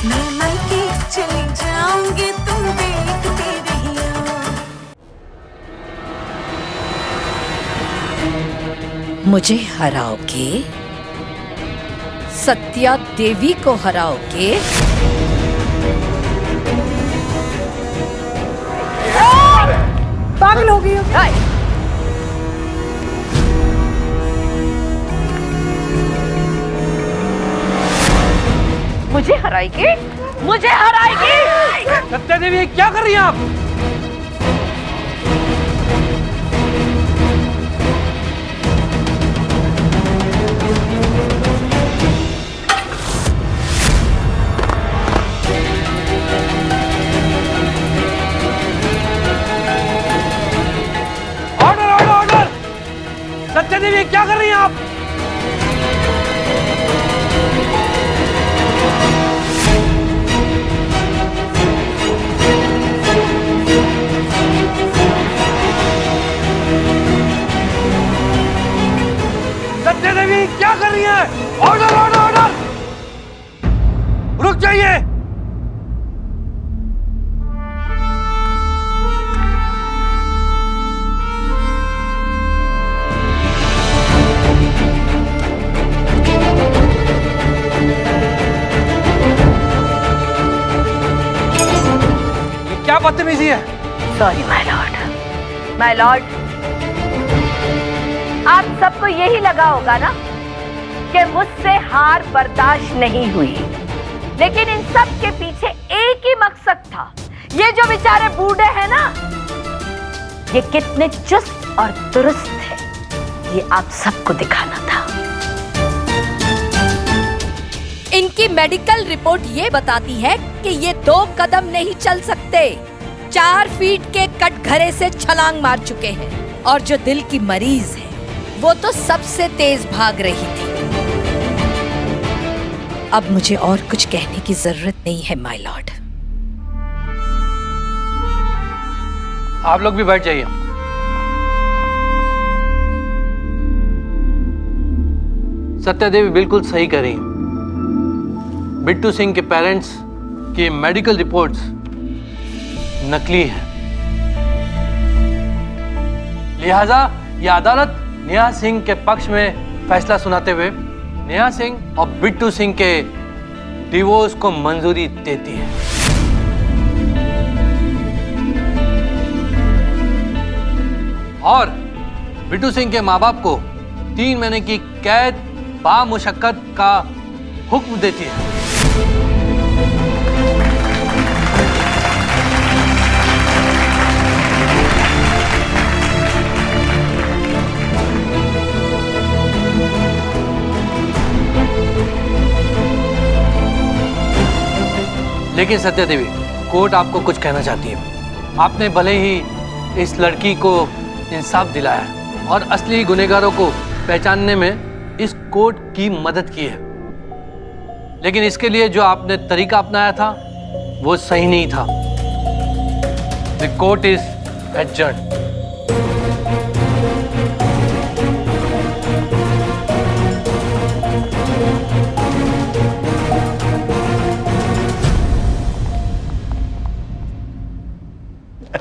मैं मायके चली जाऊंगी, तुम देखते रहियो। मुझे हराओगे? सत्या देवी को हराओगे? पागल हो गई हो? मुझे हराएगी? मुझे हराएगी? सत्या देवी क्या कर रही हैं आप? Order order order! Satya Devi क्या कर रही हैं आप? सत्या देवी क्या कर रही हैं? Order order order! रुक जाइए! ये क्या बदतमीजी है? Sorry my Lord. My Lord, आप सबको यही लगा होगा ना कि मुझसे हार बर्दाश्त नहीं हुई, लेकिन इन सब के पीछे एक ही मकसद था। ये जो बेचारे बूढ़े हैं ना, ये कितने चुस्त और दुरुस्त है, ये आप सबको दिखाना था। इनकी मेडिकल रिपोर्ट ये बताती है कि ये 2 कदम नहीं चल सकते, 4 फीट के कटघरे से छलांग मार चुके हैं। और जो दिल की मरीज है, वो तो सबसे तेज भाग रही थी। अब मुझे और कुछ कहने की जरूरत नहीं है माय लॉर्ड। आप लोग भी बैठ जाइए। सत्या देवी बिल्कुल सही कह रही हैं। बिट्टू सिंह के पेरेंट्स की मेडिकल रिपोर्ट्स नकली है, लिहाजा यह अदालत नेहा सिंह के पक्ष में फैसला सुनाते हुए नेहा सिंह और बिट्टू सिंह के डिवोर्स को मंजूरी देती है। और बिट्टू सिंह के मां बाप को 3 महीने की कैद बामुशक्कत का हुक्म देती है। लेकिन सत्या देवी, कोर्ट आपको कुछ कहना चाहती है। आपने भले ही इस लड़की को इंसाफ दिलाया है और असली गुनहगारों को पहचानने में इस कोर्ट की मदद की है, लेकिन इसके लिए जो आपने तरीका अपनाया था वो सही नहीं था। The court is adjourned.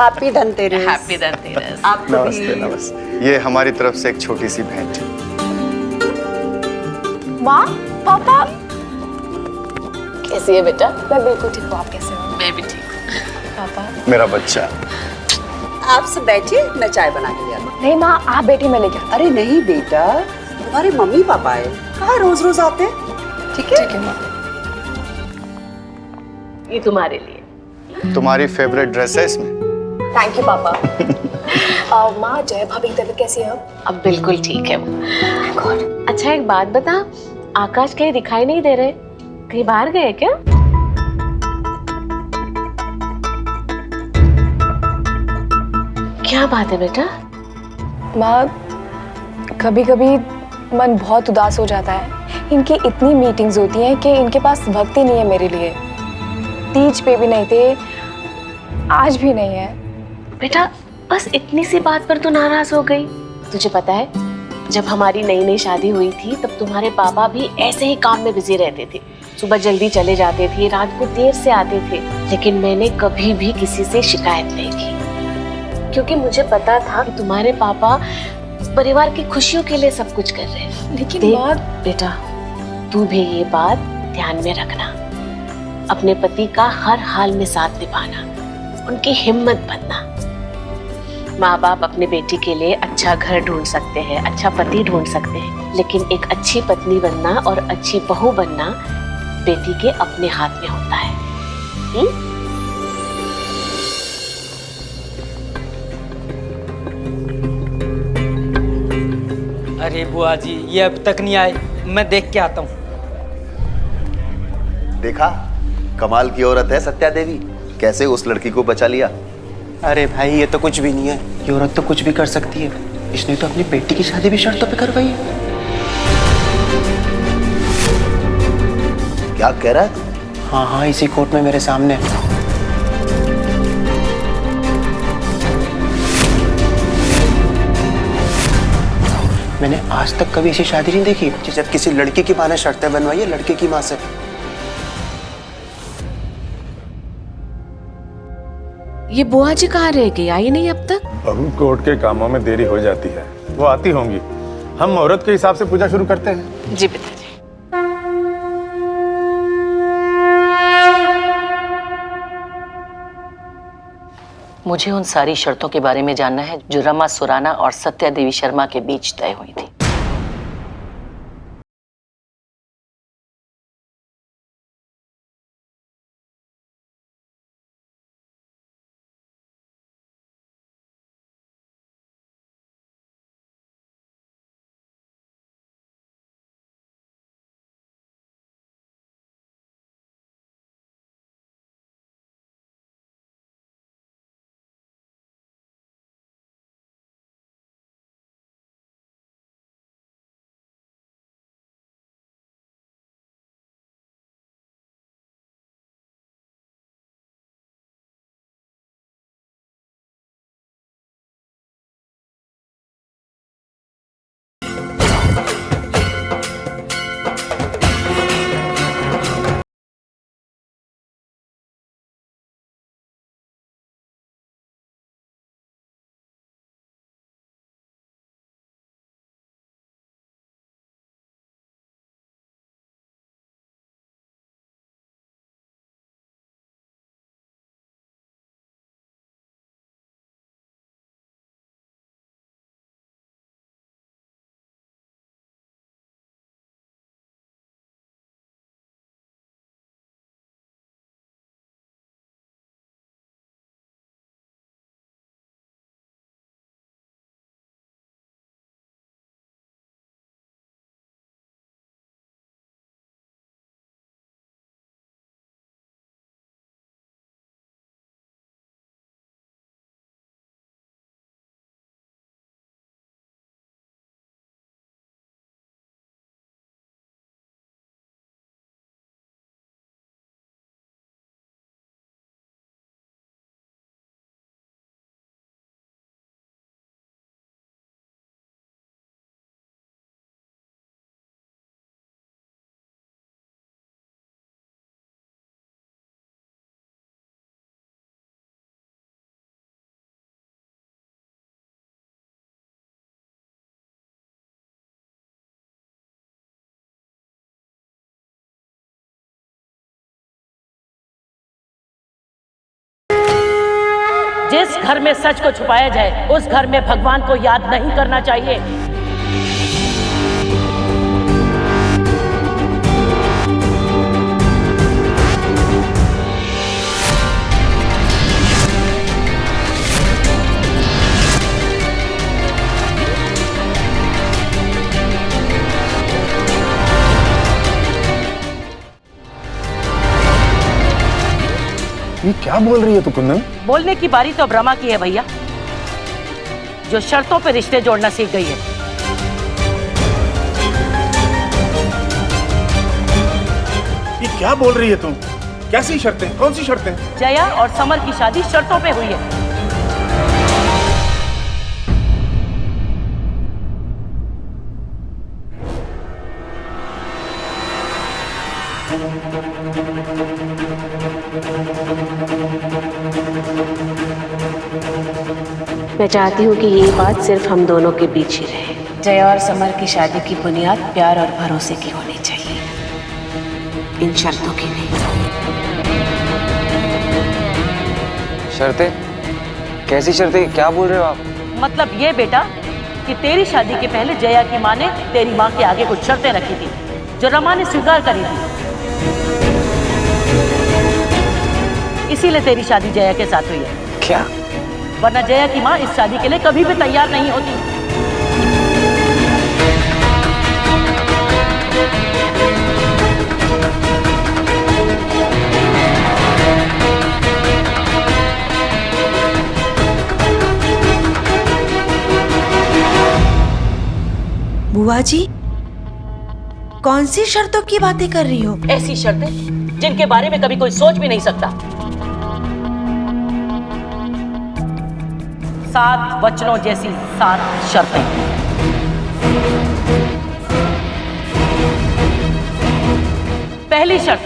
Happy Dhanteras. Happy Dhanteras. आपको नमस्ते नमस्ते। ये हमारी तरफ से एक छोटी सी भेंट। माँ, पापा, कैसी है बेटा? मैं बिल्कुल ठीक हूँ, आप कैसे हो? मैं भी ठीक हूँ। पापा, मेरा बच्चा। आप सब बैठिए, मैं चाय बना के ले आता हूँ। नहीं माँ, आप बेटी मैं लेकर। अरे नहीं बेटा, तुम्हारे मम्मी पापा आए, कहाँ रोज रोज आते हैं? ठीक है? ठीक है माँ। ये तुम्हारे लिए। तुम्हारी फेवरेट ड्रेस है इसमें। थैंक यू पापा। माँ, जय भाभी की तबीयत कैसी है अब बिल्कुल ठीक है वो। God. अच्छा एक बात बता, आकाश कहीं दिखाई नहीं दे रहे, कहीं बाहर गए क्या? क्या बात है बेटा? माँ, कभी कभी मन बहुत उदास हो जाता है। इनकी इतनी मीटिंग्स होती हैं कि इनके पास वक्त ही नहीं है मेरे लिए। तीज पे भी नहीं थे, आज भी नहीं है। बेटा बस इतनी सी बात पर तू नाराज हो गई? तुझे पता है जब हमारी नई नई शादी हुई थी तब तुम्हारे पापा भी ऐसे ही काम में बिजी रहते थे। सुबह जल्दी चले जाते थे, रात को देर से आते थे, लेकिन मैंने कभी भी किसी से शिकायत नहीं की, क्योंकि मुझे पता था कि तुम्हारे पापा परिवार की खुशियों के लिए सब कुछ कर रहे हैं। लेकिन देख माँ, बेटा, तू भी ये बात ध्यान में रखना, अपने पति का हर हाल में साथ निभाना, उनकी हिम्मत बनना। माँ बाप अपने बेटी के लिए अच्छा घर ढूंढ सकते हैं, अच्छा पति ढूंढ सकते हैं, लेकिन एक अच्छी पत्नी बनना और अच्छी बहू बनना बेटी के अपने हाथ में होता है। अरे बुआ जी, ये अब तक नहीं आए, मैं देख के आता हूँ। देखा, कमाल की औरत है सत्या देवी, कैसे उस लड़की को बचा लिया। अरे भाई ये तो कुछ भी नहीं है, ये औरत तो कुछ भी कर सकती है। इसने तो अपनी बेटी की शादी भी शर्तों पे करवाई है। क्या कह रहा है? हाँ हाँ, इसी कोर्ट में मेरे सामने। मैंने आज तक कभी ऐसी शादी नहीं देखी जब किसी लड़की की माँ ने शर्तें बनवाई है लड़के की माँ से। ये बुआ जी कहाँ रह गई, आई नहीं अब तक? बहू, कोर्ट के कामों में देरी हो जाती है, वो आती होंगी। हम औरत के हिसाब से पूजा शुरू करते हैं। जी पिताजी। मुझे उन सारी शर्तों के बारे में जानना है जो रमा सुराना और सत्या देवी शर्मा के बीच तय हुई थी। जिस घर में सच को छुपाया जाए उस घर में भगवान को याद नहीं करना चाहिए। ये क्या बोल रही है तू कुंदन? बोलने की बारी तो अब रमा की है भैया, जो शर्तों पे रिश्ते जोड़ना सीख गई है। ये क्या बोल रही है तू? कैसी शर्तें? कौन सी शर्तें? जया और समर की शादी शर्तों पे हुई है। मैं चाहती हूँ कि ये बात सिर्फ हम दोनों के बीच ही रहे। जया और समर की शादी की बुनियाद प्यार और भरोसे की होनी चाहिए, इन शर्तों की नहीं। शर्तें? कैसी शर्तें? क्या बोल रहे हो आप? मतलब ये बेटा कि तेरी शादी के पहले जया की माँ ने तेरी माँ के आगे कुछ शर्तें रखी थी जो रमा ने स्वीकार करी थी, इसीलिए तेरी शादी जया के साथ हुई है। क्या? वरना जया की माँ इस शादी के लिए कभी भी तैयार नहीं होती। बुआ जी, कौन सी शर्तों की बातें कर रही हो? ऐसी शर्तें जिनके बारे में कभी कोई सोच भी नहीं सकता। 7 वचनों जैसी 7 शर्तें। पहली शर्त,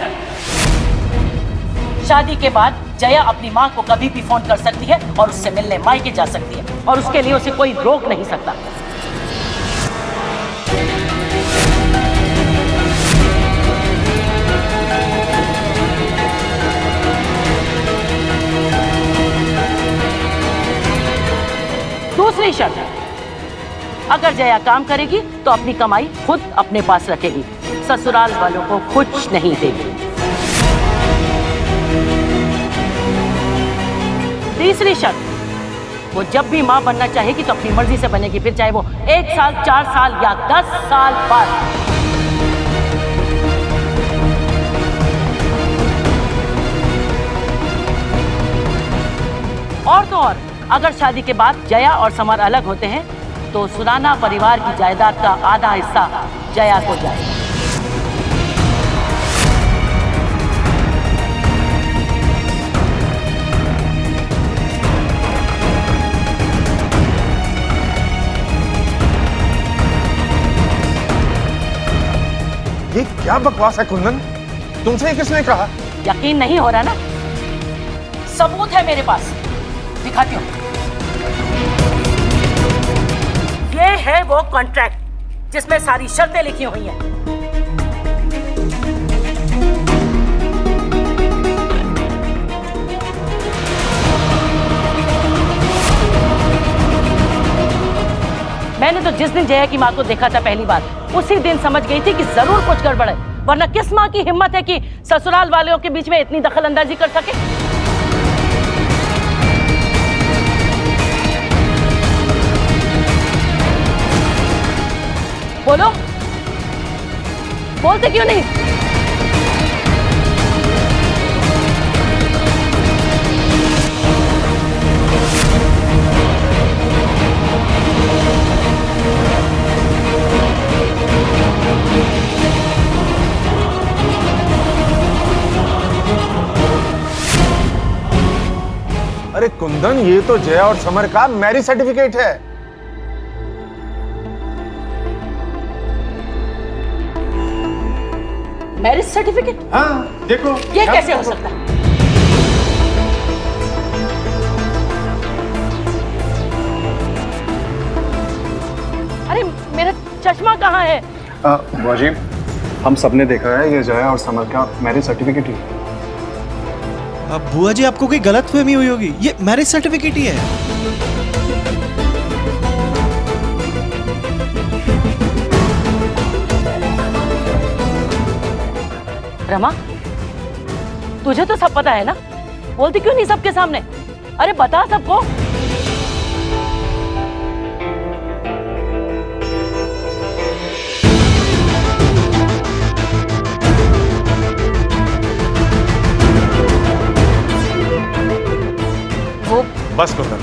शादी के बाद जया अपनी माँ को कभी भी फोन कर सकती है और उससे मिलने मायके जा सकती है और उसके लिए उसे कोई रोक नहीं सकता। दूसरी शर्त, अगर जया काम करेगी तो अपनी कमाई खुद अपने पास रखेगी, ससुराल वालों को कुछ नहीं देगी। तीसरी शर्त, वो जब भी मां बनना चाहेगी तो अपनी मर्जी से बनेगी, फिर चाहे वो 1 साल, 4 साल या 10 साल बाद। और तो और, अगर शादी के बाद जया और समर अलग होते हैं तो सुराना परिवार की जायदाद का आधा हिस्सा जया को जाएगा। ये क्या बकवास है कुंदन? तुमसे किसने कहा? यकीन नहीं हो रहा ना? सबूत है मेरे पास, दिखाती हूँ। ये है वो कॉन्ट्रैक्ट जिसमें सारी शर्तें लिखी हुई हैं। मैंने तो जिस दिन जया की माँ को देखा था पहली बार, उसी दिन समझ गई थी कि जरूर कुछ गड़बड़ है, वरना किस माँ की हिम्मत है कि ससुराल वालों के बीच में इतनी दखलंदाजी कर सके। बोलो, बोलते क्यों नहीं? अरे कुंदन, ये तो जया और समर का मैरिज सर्टिफिकेट है। Marriage certificate? हाँ, देखो। ये कैसे हो सकता है? अरे मेरा चश्मा कहाँ है? बुआ जी, हम सबने देखा है ये जया और समर का मैरिज सर्टिफिकेट ही। अब बुआ जी, आपको कोई गलतफहमी हुई होगी, ये मैरिज सर्टिफिकेट ही है। रमा, तुझे तो सब पता है ना? बोलती क्यों नहीं सबके सामने? अरे बता सबको। वो बस कुंदन,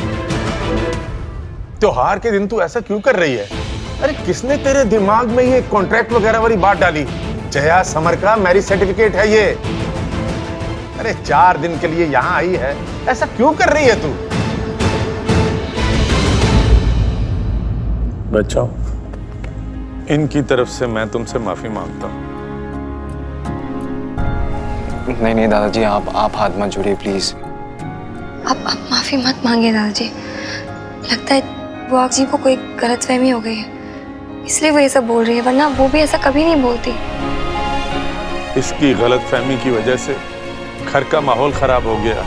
त्योहार के दिन तू ऐसा क्यों कर रही है? अरे किसने तेरे दिमाग में ये कॉन्ट्रैक्ट वगैरह वाली बात डाली? जया समर का मैरिज सर्टिफिकेट है ये। अरे 4 दिन के लिए यहाँ आई है, ऐसा क्यों कर रही है तू? बच्चों, इनकी तरफ से मैं तुमसे माफी मांगता हूं। नहीं नहीं दादाजी, आप हाथ मत जोड़िए प्लीज। आप माफी मत मांगिए दादाजी। लगता है बुआ जी को कोई गलतफहमी हो गई है, इसलिए वो ये सब बोल रही है, वरना वो भी ऐसा कभी नहीं बोलती। इसकी गलतफहमी की वजह से घर का माहौल खराब हो गया।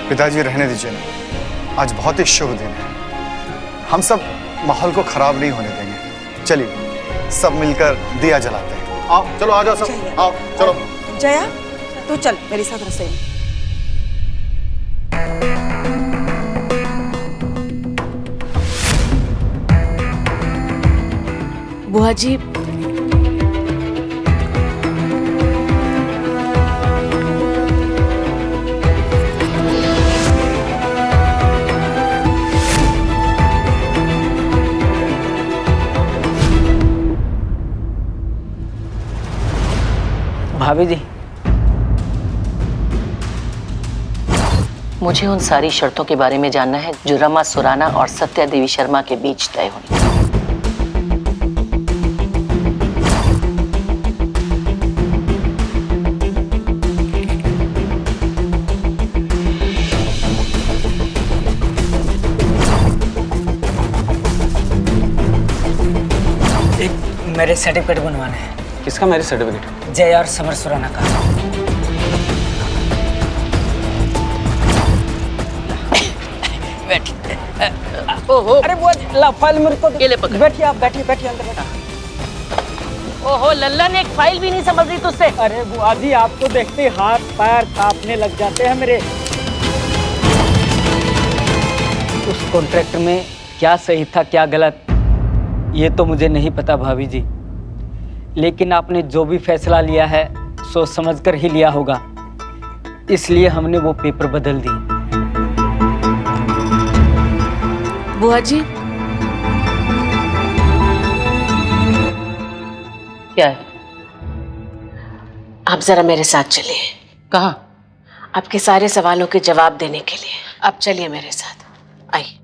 पिताजी रहने दीजिए ना, आज बहुत ही शुभ दिन है, हम सब माहौल को खराब नहीं होने देंगे। चलिए सब मिलकर दिया जलाते हैं। आओ चलो, आ जाओ सब, आओ चलो। जया तू चल मेरे साथ रसोई में। बुआ जी, भाभी जी, मुझे उन सारी शर्तों के बारे में जानना है जो रमा सुराना और सत्या देवी शर्मा के बीच तय हुई। एक मेरे सर्टिफिकेट बनवाना है। किसका मैरिज सर्टिफिकेट? जय और समर सुराना का। ओहो, अरे बुआ जी, ला फाइल मेरे को ये ले पकड़। बैठिए आप, बैठिए बैठिए अंदर बैठिए। ओहो लल्लन, एक फाइल भी नहीं समझ रही तुझसे। अरे बुआ जी, आपको देखते ही हाथ पैर कांपने लग जाते हैं मेरे। उस कॉन्ट्रैक्ट में क्या सही था क्या गलत, ये तो मुझे नहीं पता भाभी जी, लेकिन आपने जो भी फैसला लिया है सोच समझकर ही लिया होगा, इसलिए हमने वो पेपर बदल दिए। बुआ जी क्या है? आप जरा मेरे साथ चलिए। कहाँ? आपके सारे सवालों के जवाब देने के लिए। आप चलिए मेरे साथ, आइए।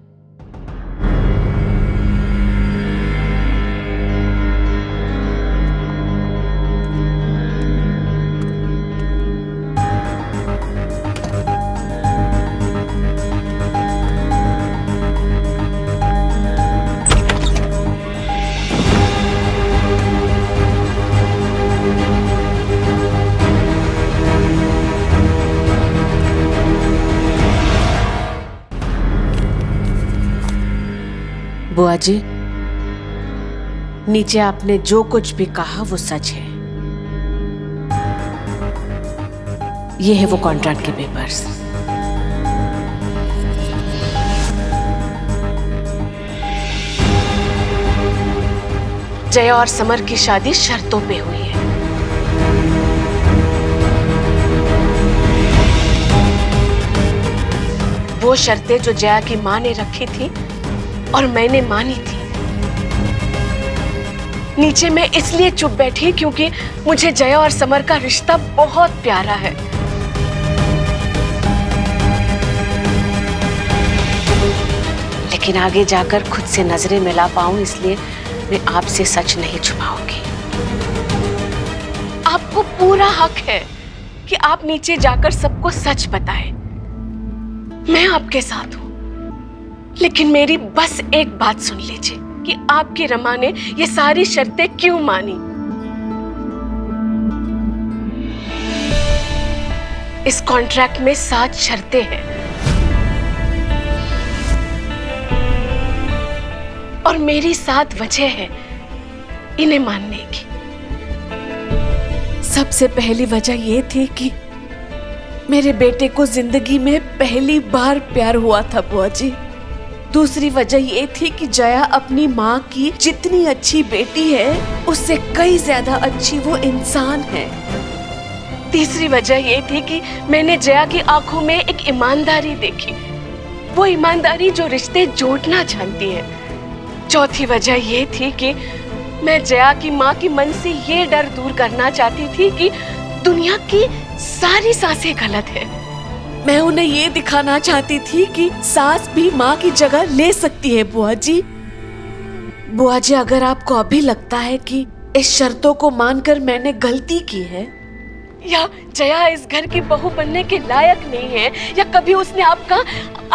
बुआ जी, नीचे आपने जो कुछ भी कहा वो सच है। ये है वो कॉन्ट्रैक्ट के पेपर्स। जया और समर की शादी शर्तों पे हुई है। वो शर्तें जो जया की मां ने रखी थी और मैंने मानी थी। नीचे मैं इसलिए चुप बैठी क्योंकि मुझे जया और समर का रिश्ता बहुत प्यारा है। लेकिन आगे जाकर खुद से नजरें मिला पाऊं, इसलिए मैं आपसे सच नहीं छुपाऊंगी। आपको पूरा हक है कि आप नीचे जाकर सबको सच बताएं। मैं आपके साथ हूं, लेकिन मेरी बस एक बात सुन लीजिए कि आपकी रमा ने ये सारी शर्तें क्यों मानी। इस कॉन्ट्रैक्ट में 7 शर्तें हैं और मेरी 7 वजह है इन्हें मानने की। सबसे पहली वजह ये थी कि मेरे बेटे को जिंदगी में पहली बार प्यार हुआ था बुआ जी। दूसरी वजह ये थी कि जया अपनी माँ की जितनी अच्छी बेटी है उससे कई ज्यादा अच्छी वो इंसान है। तीसरी वजह ये थी कि मैंने जया की आंखों में एक ईमानदारी देखी, वो ईमानदारी जो रिश्ते जोड़ना जानती है। चौथी वजह ये थी कि मैं जया की माँ की मन से ये डर दूर करना चाहती थी कि दुनिया की सारी सासें गलत है। मैं उन्हें ये दिखाना चाहती थी कि सास भी माँ की जगह ले सकती है। बुआ जी, अगर आपको अभी लगता है कि इस शर्तों को मानकर मैंने गलती की है, या जया इस घर की बहू बनने के लायक नहीं है, या कभी उसने आपका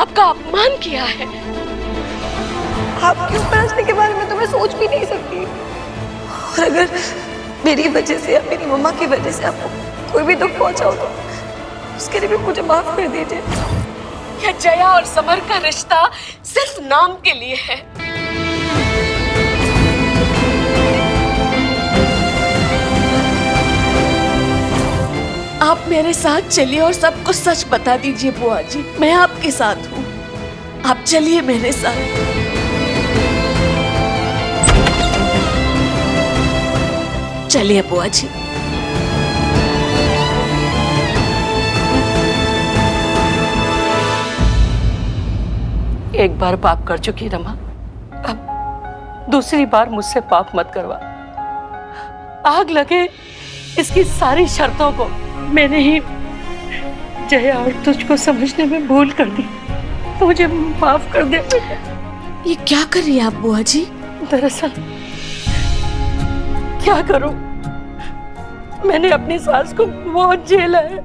अपमान किया है। आपके ऊपर हंसने के बारे में तो मैं सोच भी नहीं सकती। और अगर मेरी वजह से या मेरी मम्मा की वजह से आपको कोई भी दुख पहुंचा हो तो उसके लिए भी मुझे माफ कर दीजिए। या जया और समर का रिश्ता सिर्फ नाम के लिए है। आप मेरे साथ चलिए और सबको सच बता दीजिए बुआ जी, मैं आपके साथ हूँ। आप चलिए मेरे साथ। चलिए बुआ जी। एक बार पाप कर चुकी रमा, अब दूसरी बार मुझसे पाप मत करवा। आग लगे इसकी सारी शर्तों को मैंने ही जया और तुझको समझने में भूल कर दी, तो मुझे माफ कर दे। ये क्या कर रही है आप बुआ जी? दरअसल क्या करूं, मैंने अपनी सास को बहुत झेला है।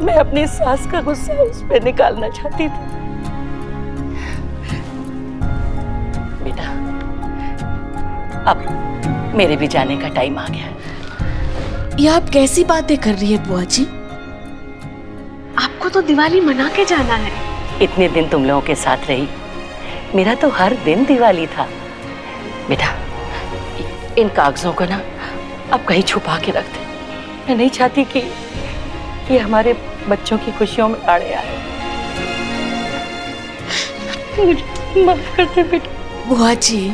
मैं अपनी सास का गुस्सा उस पर निकालना चाहती थी। बेटा, अब मेरे भी जाने का टाइम आ गया है। ये आप कैसी बातें कर रही है बुआ जी? आपको तो दिवाली मना के जाना है। इतने दिन तुम लोगों के साथ रही, मेरा तो हर दिन दिवाली था। बेटा, इन कागजों को ना अब कहीं छुपा के रख दे। मैं नहीं चाहती कि ये हमारे बच्चों की खुशियों में आड़े आए। मुझे माफ कर दे बेटा। बुआ जी,